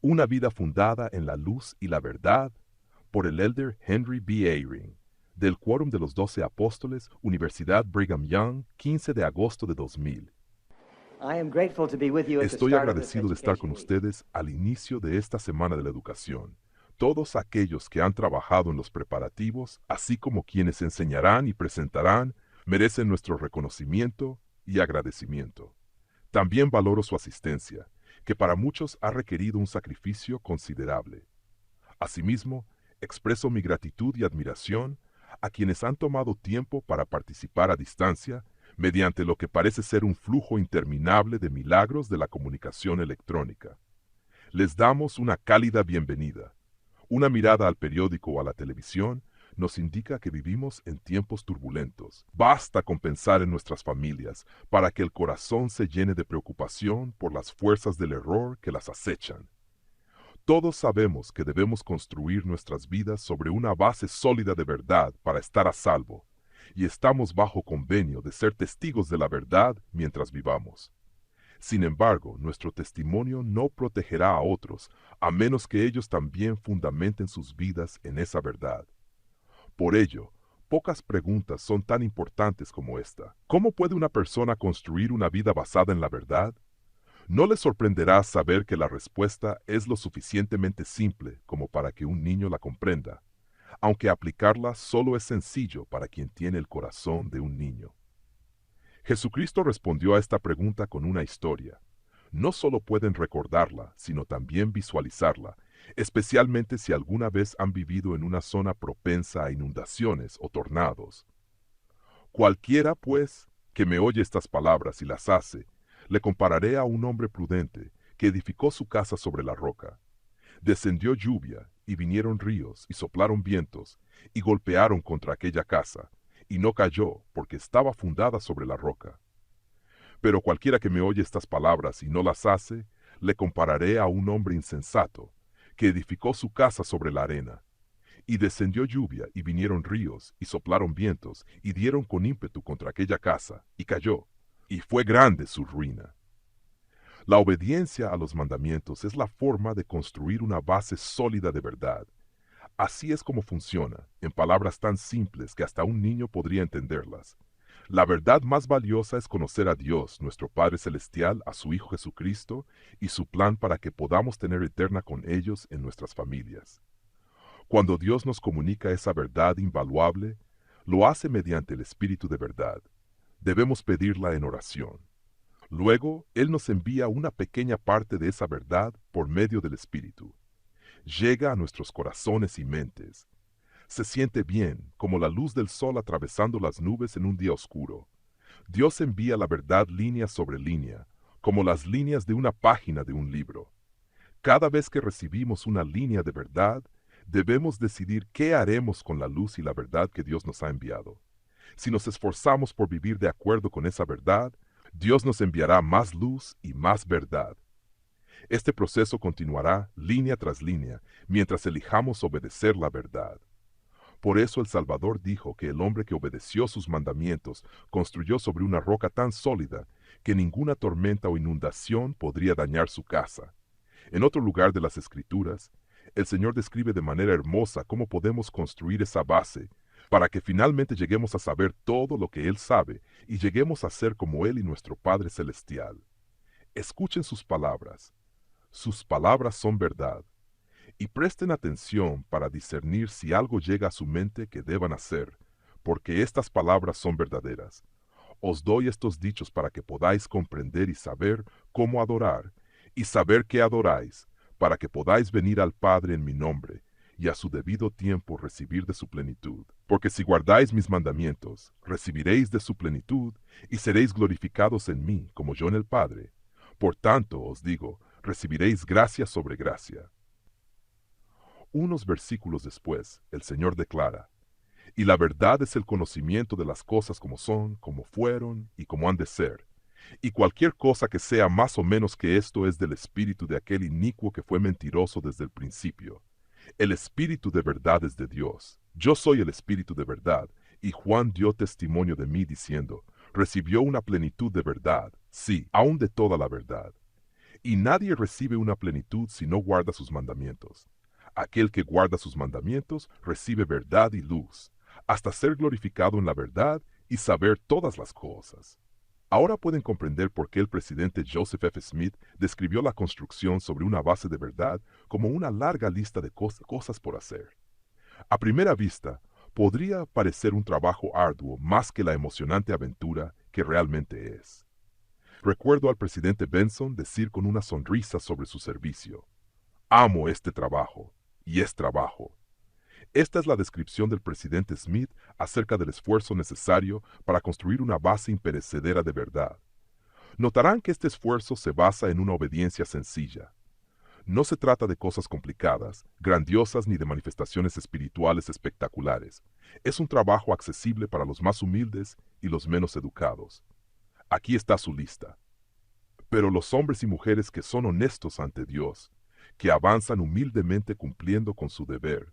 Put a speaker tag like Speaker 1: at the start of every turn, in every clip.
Speaker 1: Una vida fundada en la luz y la verdad, por el elder Henry B. Eyring, del Quórum de los 12 Apóstoles, Universidad Brigham Young, 15 de agosto de 2000. Estoy agradecido de estar con ustedes al inicio de esta Semana de la Educación. Todos aquellos que han trabajado en los preparativos, así como quienes enseñarán y presentarán, merecen nuestro reconocimiento y agradecimiento. También valoro su asistencia, que para muchos ha requerido un sacrificio considerable. Asimismo, expreso mi gratitud y admiración a quienes han tomado tiempo para participar a distancia mediante lo que parece ser un flujo interminable de milagros de la comunicación electrónica. Les damos una cálida bienvenida. Una mirada al periódico o a la televisión nos indica que vivimos en tiempos turbulentos. Basta con pensar en nuestras familias para que el corazón se llene de preocupación por las fuerzas del error que las acechan. Todos sabemos que debemos construir nuestras vidas sobre una base sólida de verdad para estar a salvo, y estamos bajo convenio de ser testigos de la verdad mientras vivamos. Sin embargo, nuestro testimonio no protegerá a otros, a menos que ellos también fundamenten sus vidas en esa verdad. Por ello, pocas preguntas son tan importantes como esta. ¿Cómo puede una persona construir una vida basada en la verdad? No les sorprenderá saber que la respuesta es lo suficientemente simple como para que un niño la comprenda, aunque aplicarla solo es sencillo para quien tiene el corazón de un niño. Jesucristo respondió a esta pregunta con una historia. No solo pueden recordarla, sino también visualizarla, especialmente si alguna vez han vivido en una zona propensa a inundaciones o tornados. Cualquiera, pues, que me oye estas palabras y las hace, le compararé a un hombre prudente que edificó su casa sobre la roca. Descendió lluvia, y vinieron ríos, y soplaron vientos, y golpearon contra aquella casa, y no cayó, porque estaba fundada sobre la roca. Pero cualquiera que me oye estas palabras y no las hace, le compararé a un hombre insensato, que edificó su casa sobre la arena. Y descendió lluvia, y vinieron ríos, y soplaron vientos, y dieron con ímpetu contra aquella casa, y cayó, y fue grande su ruina. La obediencia a los mandamientos es la forma de construir una base sólida de verdad. Así es como funciona, en palabras tan simples que hasta un niño podría entenderlas. La verdad más valiosa es conocer a Dios, nuestro Padre Celestial, a su Hijo Jesucristo, y su plan para que podamos tener eterna con ellos en nuestras familias. Cuando Dios nos comunica esa verdad invaluable, lo hace mediante el Espíritu de verdad. Debemos pedirla en oración. Luego, Él nos envía una pequeña parte de esa verdad por medio del Espíritu. Llega a nuestros corazones y mentes. Se siente bien, como la luz del sol atravesando las nubes en un día oscuro. Dios envía la verdad línea sobre línea, como las líneas de una página de un libro. Cada vez que recibimos una línea de verdad, debemos decidir qué haremos con la luz y la verdad que Dios nos ha enviado. Si nos esforzamos por vivir de acuerdo con esa verdad, Dios nos enviará más luz y más verdad. Este proceso continuará línea tras línea mientras elijamos obedecer la verdad. Por eso el Salvador dijo que el hombre que obedeció sus mandamientos construyó sobre una roca tan sólida que ninguna tormenta o inundación podría dañar su casa. En otro lugar de las Escrituras, el Señor describe de manera hermosa cómo podemos construir esa base para que finalmente lleguemos a saber todo lo que Él sabe y lleguemos a ser como Él y nuestro Padre Celestial. Escuchen sus palabras. Sus palabras son verdad. Y presten atención para discernir si algo llega a su mente que deban hacer, porque estas palabras son verdaderas. Os doy estos dichos para que podáis comprender y saber cómo adorar, y saber qué adoráis, para que podáis venir al Padre en mi nombre, y a su debido tiempo recibir de su plenitud. Porque si guardáis mis mandamientos, recibiréis de su plenitud, y seréis glorificados en mí, como yo en el Padre. Por tanto, os digo, recibiréis gracia sobre gracia. Unos versículos después, el Señor declara, y la verdad es el conocimiento de las cosas como son, como fueron y como han de ser. Y cualquier cosa que sea más o menos que esto es del espíritu de aquel inicuo que fue mentiroso desde el principio. El espíritu de verdad es de Dios. Yo soy el espíritu de verdad. Y Juan dio testimonio de mí diciendo, recibió una plenitud de verdad, sí, aun de toda la verdad. Y nadie recibe una plenitud si no guarda sus mandamientos. Aquel que guarda sus mandamientos recibe verdad y luz, hasta ser glorificado en la verdad y saber todas las cosas. Ahora pueden comprender por qué el presidente Joseph F. Smith describió la construcción sobre una base de verdad como una larga lista de cosas por hacer. A primera vista, podría parecer un trabajo arduo más que la emocionante aventura que realmente es. Recuerdo al presidente Benson decir con una sonrisa sobre su servicio: "Amo este trabajo, y es trabajo". Esta es la descripción del presidente Smith acerca del esfuerzo necesario para construir una base imperecedera de verdad. Notarán que este esfuerzo se basa en una obediencia sencilla. No se trata de cosas complicadas, grandiosas ni de manifestaciones espirituales espectaculares. Es un trabajo accesible para los más humildes y los menos educados. Aquí está su lista. Pero los hombres y mujeres que son honestos ante Dios, que avanzan humildemente cumpliendo con su deber,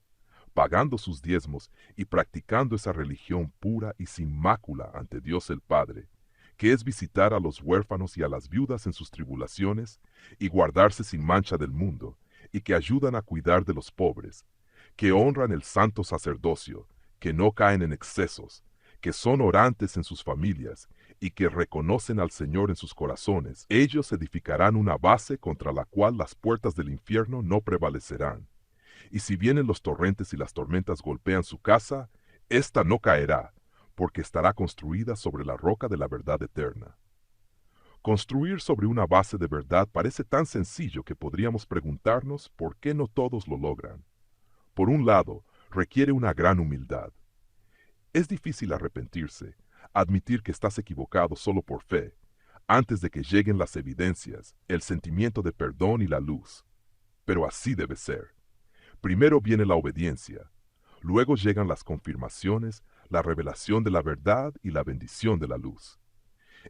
Speaker 1: pagando sus diezmos y practicando esa religión pura y sin mácula ante Dios el Padre, que es visitar a los huérfanos y a las viudas en sus tribulaciones y guardarse sin mancha del mundo, y que ayudan a cuidar de los pobres, que honran el santo sacerdocio, que no caen en excesos, que son orantes en sus familias y que reconocen al Señor en sus corazones. Ellos edificarán una base contra la cual las puertas del infierno no prevalecerán. Y si vienen los torrentes y las tormentas golpean su casa, ésta no caerá, porque estará construida sobre la roca de la verdad eterna. Construir sobre una base de verdad parece tan sencillo que podríamos preguntarnos por qué no todos lo logran. Por un lado, requiere una gran humildad. Es difícil arrepentirse, admitir que estás equivocado solo por fe, antes de que lleguen las evidencias, el sentimiento de perdón y la luz. Pero así debe ser. Primero viene la obediencia, luego llegan las confirmaciones, la revelación de la verdad y la bendición de la luz.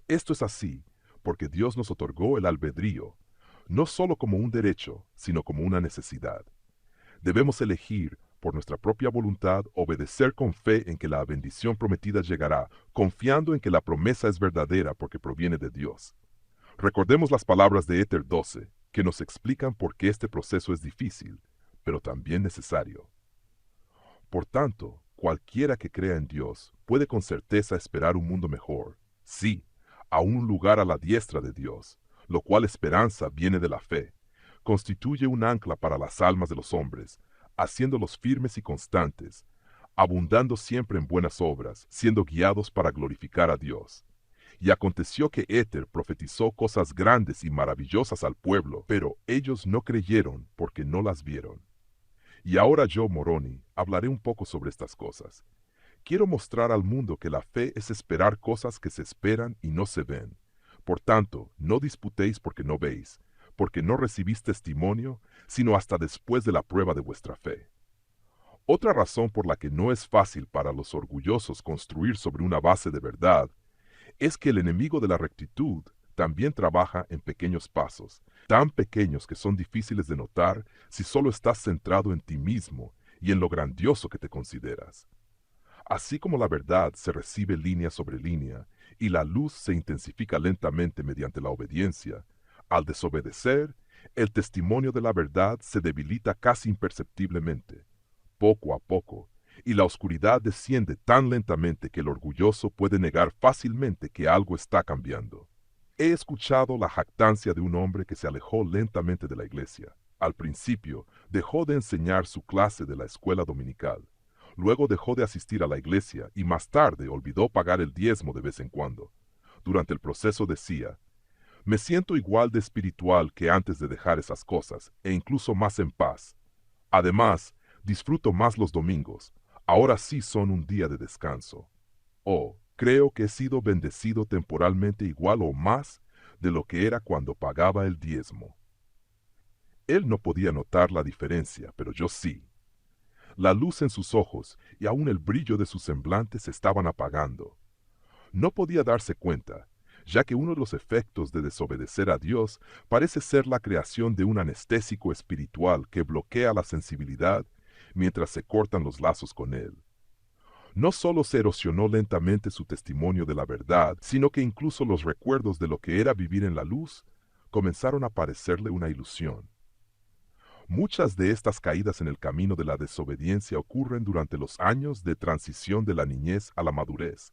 Speaker 1: Esto es así porque Dios nos otorgó el albedrío, no solo como un derecho, sino como una necesidad. Debemos elegir, por nuestra propia voluntad, obedecer con fe en que la bendición prometida llegará, confiando en que la promesa es verdadera porque proviene de Dios. Recordemos las palabras de Éter 12, que nos explican por qué este proceso es difícil, pero también necesario. Por tanto, cualquiera que crea en Dios puede con certeza esperar un mundo mejor, sí, a un lugar a la diestra de Dios, lo cual esperanza viene de la fe, constituye un ancla para las almas de los hombres, haciéndolos firmes y constantes, abundando siempre en buenas obras, siendo guiados para glorificar a Dios. Y aconteció que Éter profetizó cosas grandes y maravillosas al pueblo, pero ellos no creyeron porque no las vieron. Y ahora yo, Moroni, hablaré un poco sobre estas cosas. Quiero mostrar al mundo que la fe es esperar cosas que se esperan y no se ven. Por tanto, no disputéis porque no veis, porque no recibís testimonio, sino hasta después de la prueba de vuestra fe. Otra razón por la que no es fácil para los orgullosos construir sobre una base de verdad es que el enemigo de la rectitud también trabaja en pequeños pasos, tan pequeños que son difíciles de notar si solo estás centrado en ti mismo y en lo grandioso que te consideras. Así como la verdad se recibe línea sobre línea y la luz se intensifica lentamente mediante la obediencia, al desobedecer, el testimonio de la verdad se debilita casi imperceptiblemente, poco a poco, y la oscuridad desciende tan lentamente que el orgulloso puede negar fácilmente que algo está cambiando. He escuchado la jactancia de un hombre que se alejó lentamente de la iglesia. Al principio, dejó de enseñar su clase de la escuela dominical. Luego dejó de asistir a la iglesia y más tarde olvidó pagar el diezmo de vez en cuando. Durante el proceso decía: "Me siento igual de espiritual que antes de dejar esas cosas, e incluso más en paz. Además, disfruto más los domingos. Ahora sí son un día de descanso. Oh, creo que he sido bendecido temporalmente igual o más de lo que era cuando pagaba el diezmo". Él no podía notar la diferencia, pero yo sí. La luz en sus ojos y aún el brillo de su semblante se estaban apagando. No podía darse cuenta, ya que uno de los efectos de desobedecer a Dios parece ser la creación de un anestésico espiritual que bloquea la sensibilidad mientras se cortan los lazos con Él. No solo se erosionó lentamente su testimonio de la verdad, sino que incluso los recuerdos de lo que era vivir en la luz comenzaron a parecerle una ilusión. Muchas de estas caídas en el camino de la desobediencia ocurren durante los años de transición de la niñez a la madurez.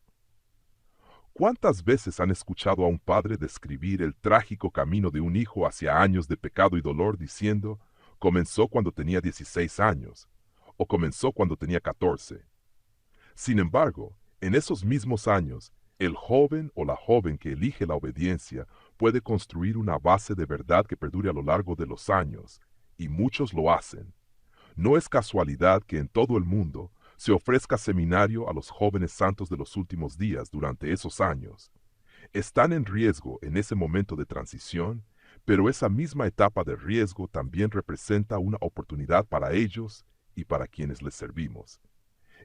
Speaker 1: ¿Cuántas veces han escuchado a un padre describir el trágico camino de un hijo hacia años de pecado y dolor diciendo, comenzó cuando tenía 16 años, o comenzó cuando tenía 14? Sin embargo, en esos mismos años, el joven o la joven que elige la obediencia puede construir una base de verdad que perdure a lo largo de los años, y muchos lo hacen. No es casualidad que en todo el mundo se ofrezca seminario a los jóvenes santos de los últimos días durante esos años. Están en riesgo en ese momento de transición, pero esa misma etapa de riesgo también representa una oportunidad para ellos y para quienes les servimos.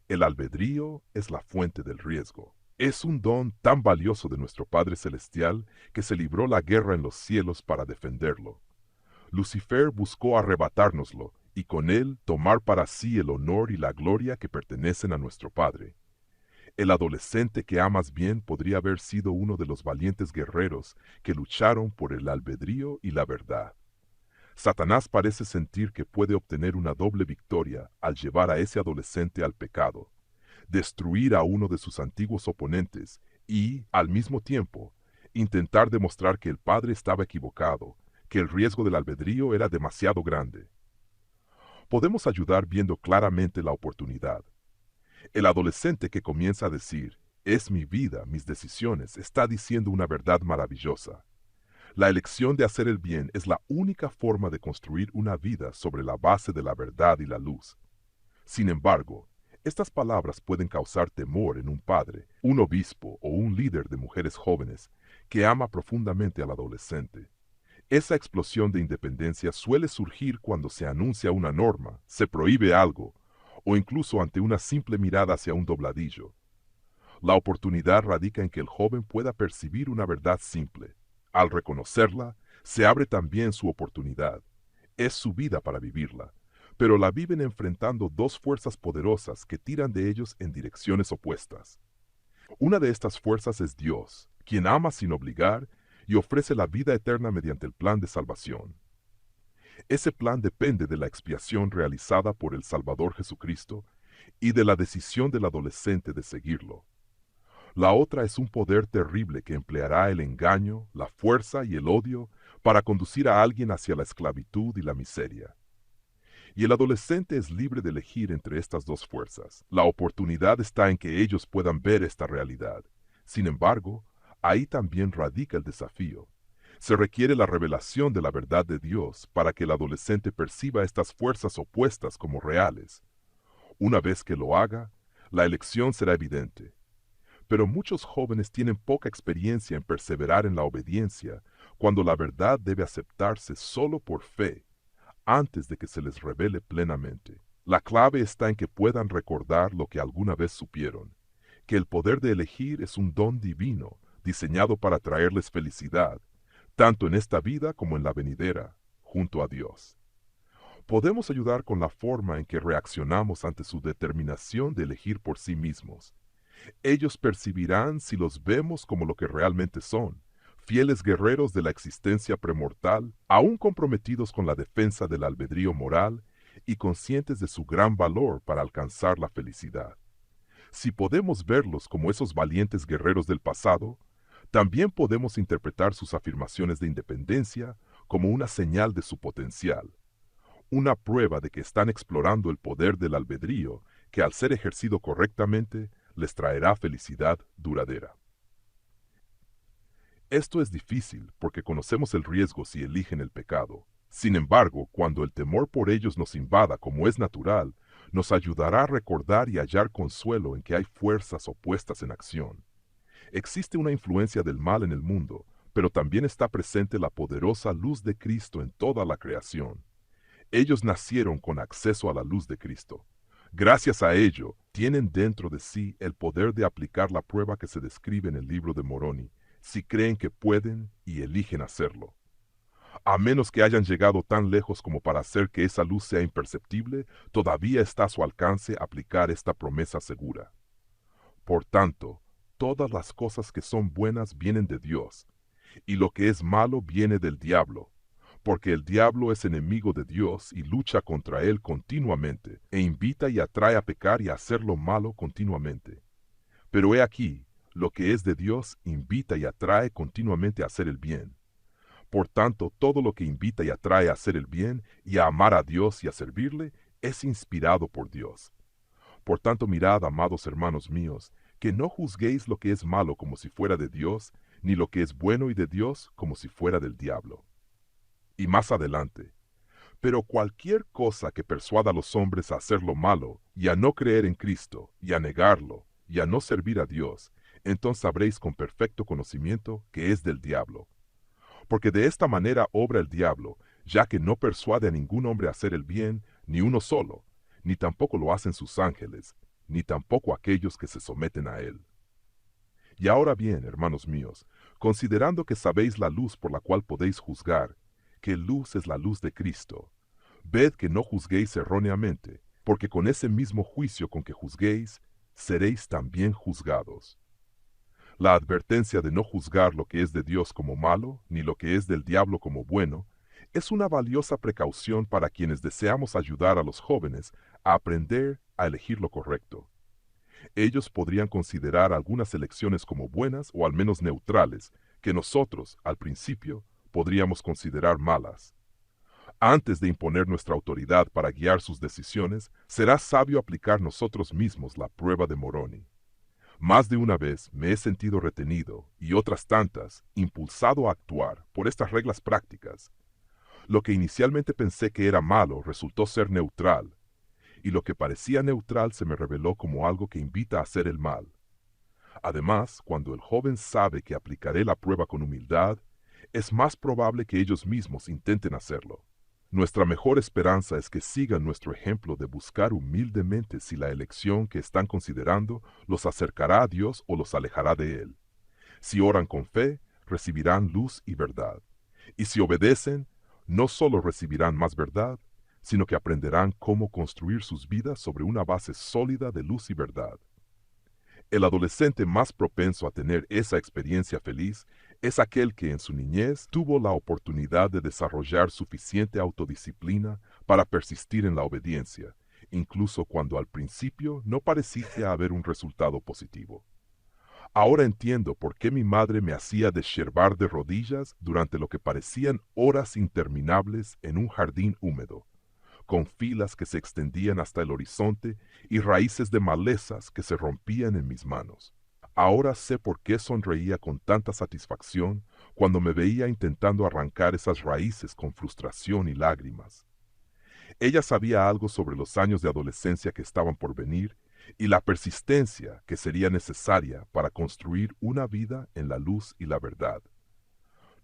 Speaker 1: El albedrío es la fuente del riesgo. Es un don tan valioso de nuestro Padre Celestial que se libró la guerra en los cielos para defenderlo. Lucifer buscó arrebatárnoslo y con él tomar para sí el honor y la gloria que pertenecen a nuestro Padre. El adolescente que amas bien podría haber sido uno de los valientes guerreros que lucharon por el albedrío y la verdad. Satanás parece sentir que puede obtener una doble victoria al llevar a ese adolescente al pecado, destruir a uno de sus antiguos oponentes y, al mismo tiempo, intentar demostrar que el padre estaba equivocado, que el riesgo del albedrío era demasiado grande. Podemos ayudar viendo claramente la oportunidad. El adolescente que comienza a decir, es mi vida, mis decisiones, está diciendo una verdad maravillosa. La elección de hacer el bien es la única forma de construir una vida sobre la base de la verdad y la luz. Sin embargo, estas palabras pueden causar temor en un padre, un obispo o un líder de mujeres jóvenes que ama profundamente al adolescente. Esa explosión de independencia suele surgir cuando se anuncia una norma, se prohíbe algo, o incluso ante una simple mirada hacia un dobladillo. La oportunidad radica en que el joven pueda percibir una verdad simple. Al reconocerla, se abre también su oportunidad. Es su vida para vivirla, pero la viven enfrentando dos fuerzas poderosas que tiran de ellos en direcciones opuestas. Una de estas fuerzas es Dios, quien ama sin obligar y ofrece la vida eterna mediante el plan de salvación. Ese plan depende de la expiación realizada por el Salvador Jesucristo y de la decisión del adolescente de seguirlo. La otra es un poder terrible que empleará el engaño, la fuerza y el odio para conducir a alguien hacia la esclavitud y la miseria. Y el adolescente es libre de elegir entre estas dos fuerzas. La oportunidad está en que ellos puedan ver esta realidad. Sin embargo, ahí también radica el desafío. Se requiere la revelación de la verdad de Dios para que el adolescente perciba estas fuerzas opuestas como reales. Una vez que lo haga, la elección será evidente. Pero muchos jóvenes tienen poca experiencia en perseverar en la obediencia cuando la verdad debe aceptarse solo por fe, antes de que se les revele plenamente. La clave está en que puedan recordar lo que alguna vez supieron, que el poder de elegir es un don divino, diseñado para traerles felicidad, tanto en esta vida como en la venidera, junto a Dios. Podemos ayudar con la forma en que reaccionamos ante su determinación de elegir por sí mismos. Ellos percibirán si los vemos como lo que realmente son, fieles guerreros de la existencia premortal, aún comprometidos con la defensa del albedrío moral y conscientes de su gran valor para alcanzar la felicidad. Si podemos verlos como esos valientes guerreros del pasado, también podemos interpretar sus afirmaciones de independencia como una señal de su potencial, una prueba de que están explorando el poder del albedrío que al ser ejercido correctamente les traerá felicidad duradera. Esto es difícil porque conocemos el riesgo si eligen el pecado. Sin embargo, cuando el temor por ellos nos invada como es natural, nos ayudará a recordar y hallar consuelo en que hay fuerzas opuestas en acción. Existe una influencia del mal en el mundo, pero también está presente la poderosa luz de Cristo en toda la creación. Ellos nacieron con acceso a la luz de Cristo. Gracias a ello, tienen dentro de sí el poder de aplicar la prueba que se describe en el libro de Moroni, si creen que pueden y eligen hacerlo. A menos que hayan llegado tan lejos como para hacer que esa luz sea imperceptible, todavía está a su alcance aplicar esta promesa segura. Por tanto, todas las cosas que son buenas vienen de Dios, y lo que es malo viene del diablo, porque el diablo es enemigo de Dios y lucha contra él continuamente, e invita y atrae a pecar y a hacer lo malo continuamente. Pero he aquí, lo que es de Dios invita y atrae continuamente a hacer el bien. Por tanto, todo lo que invita y atrae a hacer el bien y a amar a Dios y a servirle, es inspirado por Dios. Por tanto, mirad, amados hermanos míos, que no juzguéis lo que es malo como si fuera de Dios, ni lo que es bueno y de Dios como si fuera del diablo. Y más adelante, pero cualquier cosa que persuada a los hombres a hacer lo malo, y a no creer en Cristo, y a negarlo, y a no servir a Dios, entonces sabréis con perfecto conocimiento que es del diablo. Porque de esta manera obra el diablo, ya que no persuade a ningún hombre a hacer el bien, ni uno solo, ni tampoco lo hacen sus ángeles, ni tampoco aquellos que se someten a él. Y ahora bien, hermanos míos, considerando que sabéis la luz por la cual podéis juzgar, que luz es la luz de Cristo, ved que no juzguéis erróneamente, porque con ese mismo juicio con que juzguéis, seréis también juzgados. La advertencia de no juzgar lo que es de Dios como malo, ni lo que es del diablo como bueno, es una valiosa precaución para quienes deseamos ayudar a los jóvenes a aprender a elegir lo correcto. Ellos podrían considerar algunas elecciones como buenas o al menos neutrales, que nosotros, al principio, podríamos considerar malas. Antes de imponer nuestra autoridad para guiar sus decisiones, será sabio aplicar nosotros mismos la prueba de Moroni. Más de una vez me he sentido retenido y otras tantas impulsado a actuar por estas reglas prácticas. Lo que inicialmente pensé que era malo resultó ser neutral, y lo que parecía neutral se me reveló como algo que invita a hacer el mal. Además, cuando el joven sabe que aplicaré la prueba con humildad, es más probable que ellos mismos intenten hacerlo. Nuestra mejor esperanza es que sigan nuestro ejemplo de buscar humildemente si la elección que están considerando los acercará a Dios o los alejará de Él. Si oran con fe, recibirán luz y verdad. Y si obedecen, no solo recibirán más verdad, sino que aprenderán cómo construir sus vidas sobre una base sólida de luz y verdad. El adolescente más propenso a tener esa experiencia feliz es aquel que en su niñez tuvo la oportunidad de desarrollar suficiente autodisciplina para persistir en la obediencia, incluso cuando al principio no parecía haber un resultado positivo. Ahora entiendo por qué mi madre me hacía desherbar de rodillas durante lo que parecían horas interminables en un jardín húmedo, con filas que se extendían hasta el horizonte y raíces de malezas que se rompían en mis manos. Ahora sé por qué sonreía con tanta satisfacción cuando me veía intentando arrancar esas raíces con frustración y lágrimas. Ella sabía algo sobre los años de adolescencia que estaban por venir y la persistencia que sería necesaria para construir una vida en la luz y la verdad.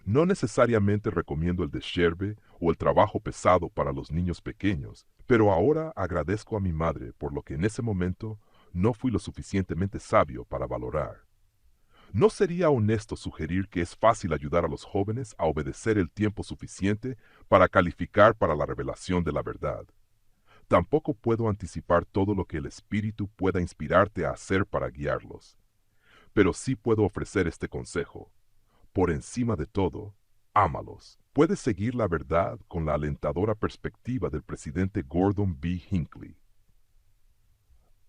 Speaker 1: No necesariamente recomiendo el desherbe o el trabajo pesado para los niños pequeños, pero ahora agradezco a mi madre por lo que en ese momento no fui lo suficientemente sabio para valorar. ¿No sería honesto sugerir que es fácil ayudar a los jóvenes a obedecer el tiempo suficiente para calificar para la revelación de la verdad? Tampoco puedo anticipar todo lo que el Espíritu pueda inspirarte a hacer para guiarlos. Pero sí puedo ofrecer este consejo. Por encima de todo, ámalos. Puedes seguir la verdad con la alentadora perspectiva del presidente Gordon B. Hinckley.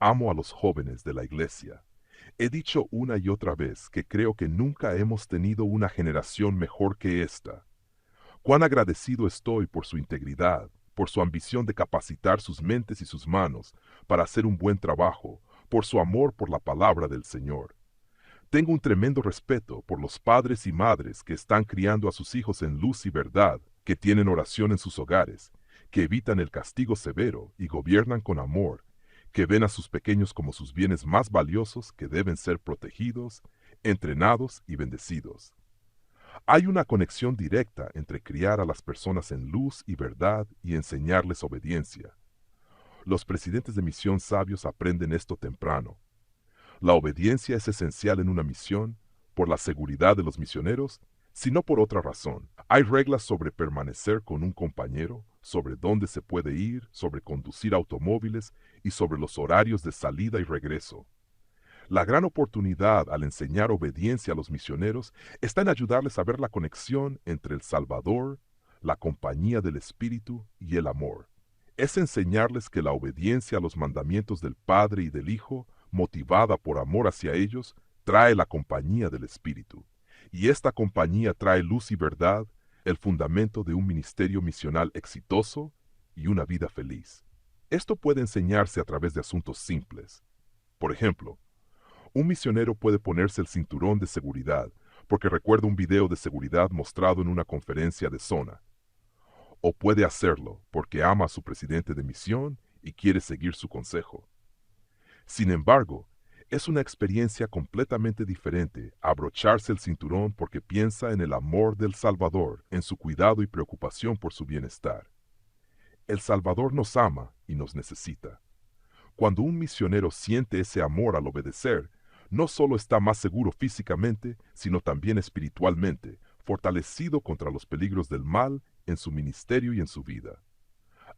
Speaker 1: Amo a los jóvenes de la iglesia. He dicho una y otra vez que creo que nunca hemos tenido una generación mejor que esta. Cuán agradecido estoy por su integridad, por su ambición de capacitar sus mentes y sus manos para hacer un buen trabajo, por su amor por la palabra del Señor. Tengo un tremendo respeto por los padres y madres que están criando a sus hijos en luz y verdad, que tienen oración en sus hogares, que evitan el castigo severo y gobiernan con amor, que ven a sus pequeños como sus bienes más valiosos que deben ser protegidos, entrenados y bendecidos. Hay una conexión directa entre criar a las personas en luz y verdad y enseñarles obediencia. Los presidentes de misión sabios aprenden esto temprano. La obediencia es esencial en una misión, por la seguridad de los misioneros, sino por otra razón. Hay reglas sobre permanecer con un compañero, sobre dónde se puede ir, sobre conducir automóviles y sobre los horarios de salida y regreso. La gran oportunidad al enseñar obediencia a los misioneros está en ayudarles a ver la conexión entre el Salvador, la compañía del Espíritu y el amor. Es enseñarles que la obediencia a los mandamientos del Padre y del Hijo, motivada por amor hacia ellos, trae la compañía del Espíritu. Y esta compañía trae luz y verdad, el fundamento de un ministerio misional exitoso y una vida feliz. Esto puede enseñarse a través de asuntos simples. Por ejemplo, un misionero puede ponerse el cinturón de seguridad porque recuerda un video de seguridad mostrado en una conferencia de zona. O puede hacerlo porque ama a su presidente de misión y quiere seguir su consejo. Sin embargo, es una experiencia completamente diferente abrocharse el cinturón porque piensa en el amor del Salvador, en su cuidado y preocupación por su bienestar. El Salvador nos ama y nos necesita. Cuando un misionero siente ese amor al obedecer, no solo está más seguro físicamente, sino también espiritualmente, fortalecido contra los peligros del mal en su ministerio y en su vida.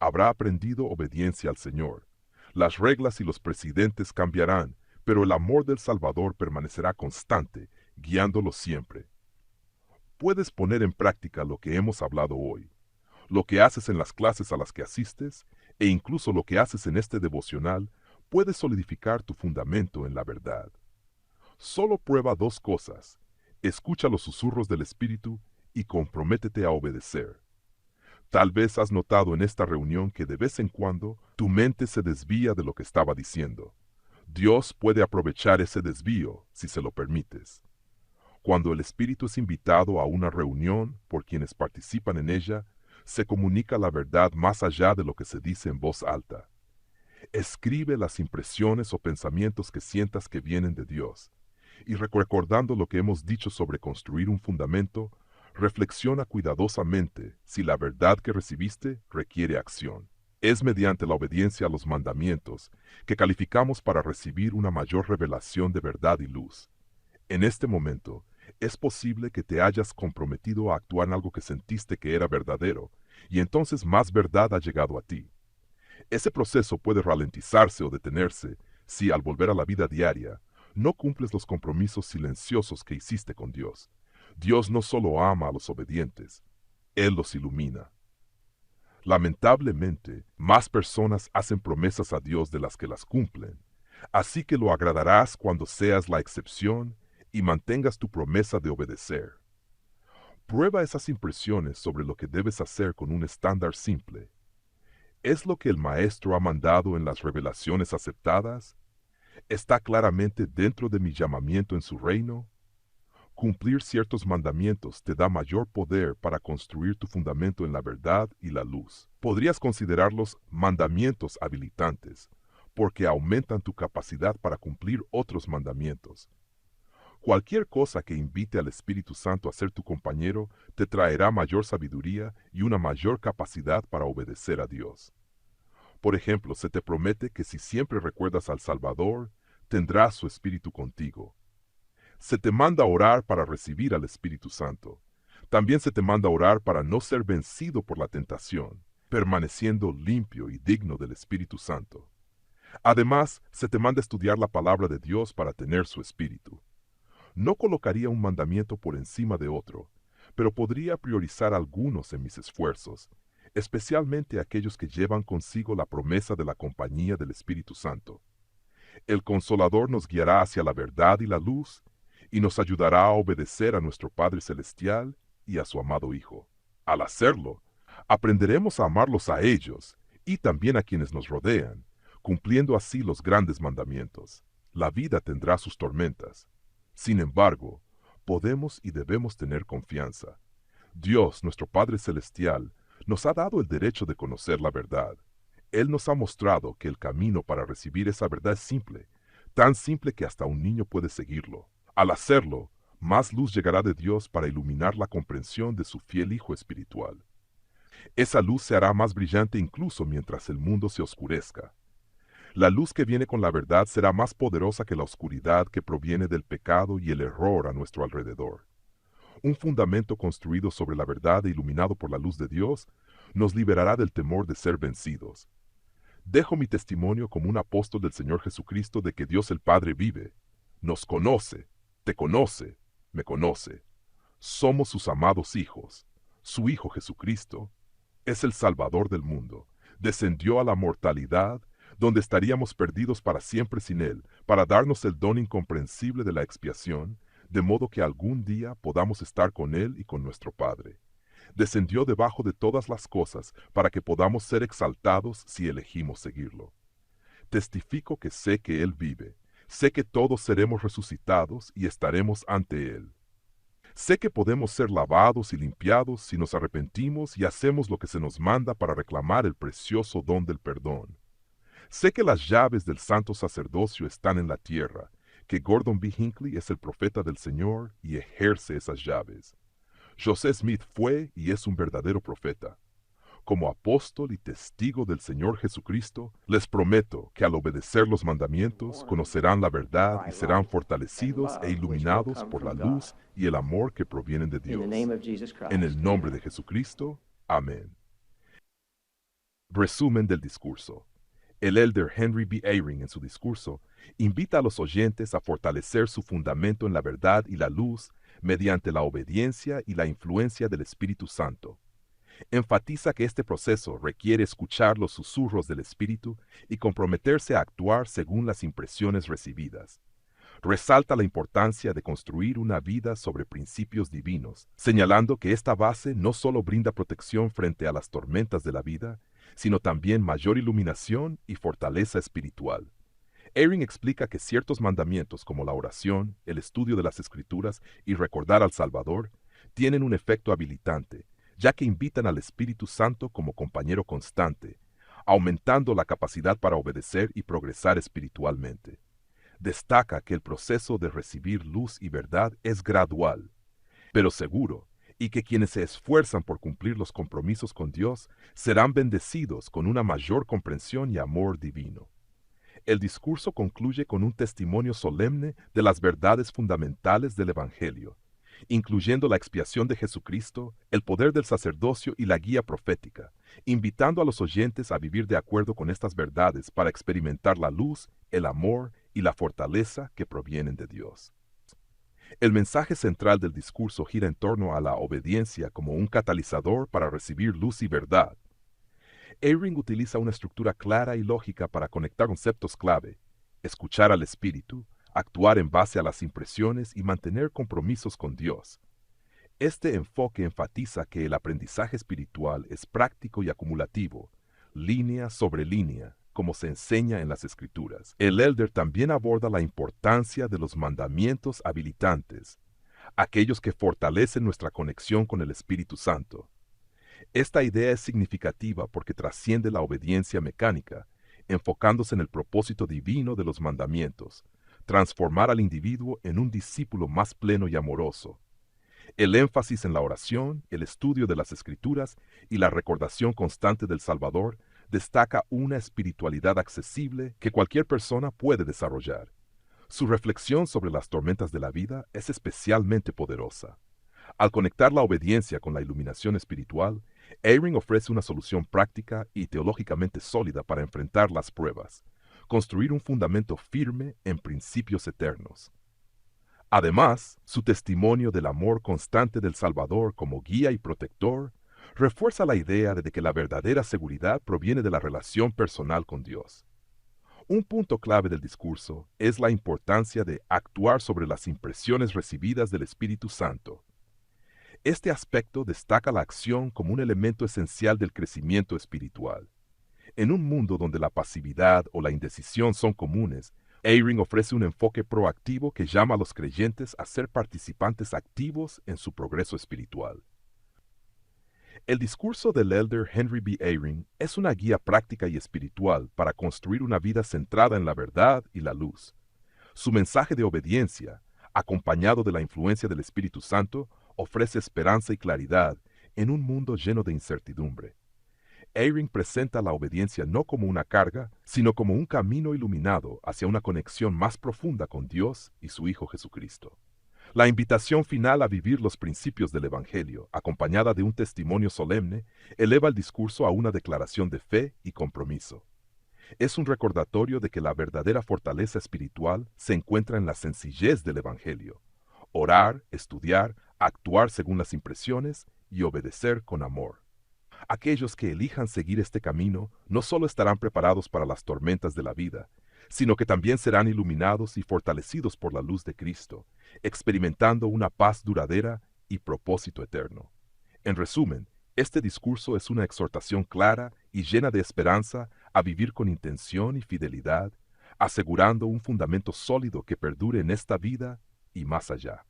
Speaker 1: Habrá aprendido obediencia al Señor. Las reglas y los presidentes cambiarán, pero el amor del Salvador permanecerá constante, guiándolo siempre. Puedes poner en práctica lo que hemos hablado hoy, lo que haces en las clases a las que asistes, e incluso lo que haces en este devocional, puede solidificar tu fundamento en la verdad. Solo prueba dos cosas: escucha los susurros del Espíritu y comprométete a obedecer. Tal vez has notado en esta reunión que de vez en cuando tu mente se desvía de lo que estaba diciendo. Dios puede aprovechar ese desvío si se lo permites. Cuando el Espíritu es invitado a una reunión por quienes participan en ella, se comunica la verdad más allá de lo que se dice en voz alta. Escribe las impresiones o pensamientos que sientas que vienen de Dios. Y recordando lo que hemos dicho sobre construir un fundamento, reflexiona cuidadosamente si la verdad que recibiste requiere acción. Es mediante la obediencia a los mandamientos que calificamos para recibir una mayor revelación de verdad y luz. En este momento, es posible que te hayas comprometido a actuar en algo que sentiste que era verdadero, y entonces más verdad ha llegado a ti. Ese proceso puede ralentizarse o detenerse si, al volver a la vida diaria, no cumples los compromisos silenciosos que hiciste con Dios. Dios no solo ama a los obedientes, Él los ilumina. Lamentablemente, más personas hacen promesas a Dios de las que las cumplen, así que lo agradarás cuando seas la excepción y mantengas tu promesa de obedecer. Prueba esas impresiones sobre lo que debes hacer con un estándar simple. ¿Es lo que el Maestro ha mandado en las revelaciones aceptadas? ¿Está claramente dentro de mi llamamiento en su reino? Cumplir ciertos mandamientos te da mayor poder para construir tu fundamento en la verdad y la luz. Podrías considerarlos mandamientos habilitantes, porque aumentan tu capacidad para cumplir otros mandamientos. Cualquier cosa que invite al Espíritu Santo a ser tu compañero te traerá mayor sabiduría y una mayor capacidad para obedecer a Dios. Por ejemplo, se te promete que si siempre recuerdas al Salvador, tendrás su Espíritu contigo. Se te manda a orar para recibir al Espíritu Santo. También se te manda a orar para no ser vencido por la tentación, permaneciendo limpio y digno del Espíritu Santo. Además, se te manda a estudiar la palabra de Dios para tener su Espíritu. No colocaría un mandamiento por encima de otro, pero podría priorizar algunos en mis esfuerzos, especialmente aquellos que llevan consigo la promesa de la compañía del Espíritu Santo. El Consolador nos guiará hacia la verdad y la luz, y nos ayudará a obedecer a nuestro Padre Celestial y a su amado Hijo. Al hacerlo, aprenderemos a amarlos a ellos y también a quienes nos rodean, cumpliendo así los grandes mandamientos. La vida tendrá sus tormentas. Sin embargo, podemos y debemos tener confianza. Dios, nuestro Padre Celestial, nos ha dado el derecho de conocer la verdad. Él nos ha mostrado que el camino para recibir esa verdad es simple, tan simple que hasta un niño puede seguirlo. Al hacerlo, más luz llegará de Dios para iluminar la comprensión de su fiel Hijo espiritual. Esa luz se hará más brillante incluso mientras el mundo se oscurezca. La luz que viene con la verdad será más poderosa que la oscuridad que proviene del pecado y el error a nuestro alrededor. Un fundamento construido sobre la verdad e iluminado por la luz de Dios nos liberará del temor de ser vencidos. Dejo mi testimonio como un apóstol del Señor Jesucristo de que Dios el Padre vive. Nos conoce, te conoce, me conoce. Somos sus amados hijos. Su Hijo Jesucristo es el Salvador del mundo. Descendió a la mortalidad, donde estaríamos perdidos para siempre sin Él, para darnos el don incomprensible de la expiación, de modo que algún día podamos estar con Él y con nuestro Padre. Descendió debajo de todas las cosas para que podamos ser exaltados si elegimos seguirlo. Testifico que sé que Él vive. Sé que todos seremos resucitados y estaremos ante Él. Sé que podemos ser lavados y limpiados si nos arrepentimos y hacemos lo que se nos manda para reclamar el precioso don del perdón. Sé que las llaves del santo sacerdocio están en la tierra, que Gordon B. Hinckley es el profeta del Señor y ejerce esas llaves. José Smith fue y es un verdadero profeta. Como apóstol y testigo del Señor Jesucristo, les prometo que al obedecer los mandamientos conocerán la verdad y serán fortalecidos e iluminados por la luz y el amor que provienen de Dios. En el nombre de Jesucristo, amén. Resumen del discurso. El elder Henry B. Eyring en su discurso invita a los oyentes a fortalecer su fundamento en la verdad y la luz mediante la obediencia y la influencia del Espíritu Santo. Enfatiza que este proceso requiere escuchar los susurros del Espíritu y comprometerse a actuar según las impresiones recibidas. Resalta la importancia de construir una vida sobre principios divinos, señalando que esta base no solo brinda protección frente a las tormentas de la vida, sino también mayor iluminación y fortaleza espiritual. Eyring explica que ciertos mandamientos como la oración, el estudio de las Escrituras y recordar al Salvador tienen un efecto habilitante, ya que invitan al Espíritu Santo como compañero constante, aumentando la capacidad para obedecer y progresar espiritualmente. Destaca que el proceso de recibir luz y verdad es gradual, pero seguro, y que quienes se esfuerzan por cumplir los compromisos con Dios serán bendecidos con una mayor comprensión y amor divino. El discurso concluye con un testimonio solemne de las verdades fundamentales del Evangelio, incluyendo la expiación de Jesucristo, el poder del sacerdocio y la guía profética, invitando a los oyentes a vivir de acuerdo con estas verdades para experimentar la luz, el amor y la fortaleza que provienen de Dios. El mensaje central del discurso gira en torno a la obediencia como un catalizador para recibir luz y verdad. Eyring utiliza una estructura clara y lógica para conectar conceptos clave: escuchar al Espíritu, actuar en base a las impresiones y mantener compromisos con Dios. Este enfoque enfatiza que el aprendizaje espiritual es práctico y acumulativo, línea sobre línea, como se enseña en las Escrituras. El elder también aborda la importancia de los mandamientos habilitantes, aquellos que fortalecen nuestra conexión con el Espíritu Santo. Esta idea es significativa porque trasciende la obediencia mecánica, enfocándose en el propósito divino de los mandamientos: transformar al individuo en un discípulo más pleno y amoroso. El énfasis en la oración, el estudio de las Escrituras y la recordación constante del Salvador destaca una espiritualidad accesible que cualquier persona puede desarrollar. Su reflexión sobre las tormentas de la vida es especialmente poderosa. Al conectar la obediencia con la iluminación espiritual, Eyring ofrece una solución práctica y teológicamente sólida para enfrentar las pruebas, construir un fundamento firme en principios eternos. Además, su testimonio del amor constante del Salvador como guía y protector refuerza la idea de que la verdadera seguridad proviene de la relación personal con Dios. Un punto clave del discurso es la importancia de actuar sobre las impresiones recibidas del Espíritu Santo. Este aspecto destaca la acción como un elemento esencial del crecimiento espiritual. En un mundo donde la pasividad o la indecisión son comunes, Eyring ofrece un enfoque proactivo que llama a los creyentes a ser participantes activos en su progreso espiritual. El discurso del elder Henry B. Eyring es una guía práctica y espiritual para construir una vida centrada en la verdad y la luz. Su mensaje de obediencia, acompañado de la influencia del Espíritu Santo, ofrece esperanza y claridad en un mundo lleno de incertidumbre. Eyring presenta la obediencia no como una carga, sino como un camino iluminado hacia una conexión más profunda con Dios y su Hijo Jesucristo. La invitación final a vivir los principios del Evangelio, acompañada de un testimonio solemne, eleva el discurso a una declaración de fe y compromiso. Es un recordatorio de que la verdadera fortaleza espiritual se encuentra en la sencillez del Evangelio. Orar, estudiar, actuar según las impresiones y obedecer con amor. Aquellos que elijan seguir este camino no solo estarán preparados para las tormentas de la vida, sino que también serán iluminados y fortalecidos por la luz de Cristo, experimentando una paz duradera y propósito eterno. En resumen, este discurso es una exhortación clara y llena de esperanza a vivir con intención y fidelidad, asegurando un fundamento sólido que perdure en esta vida y más allá.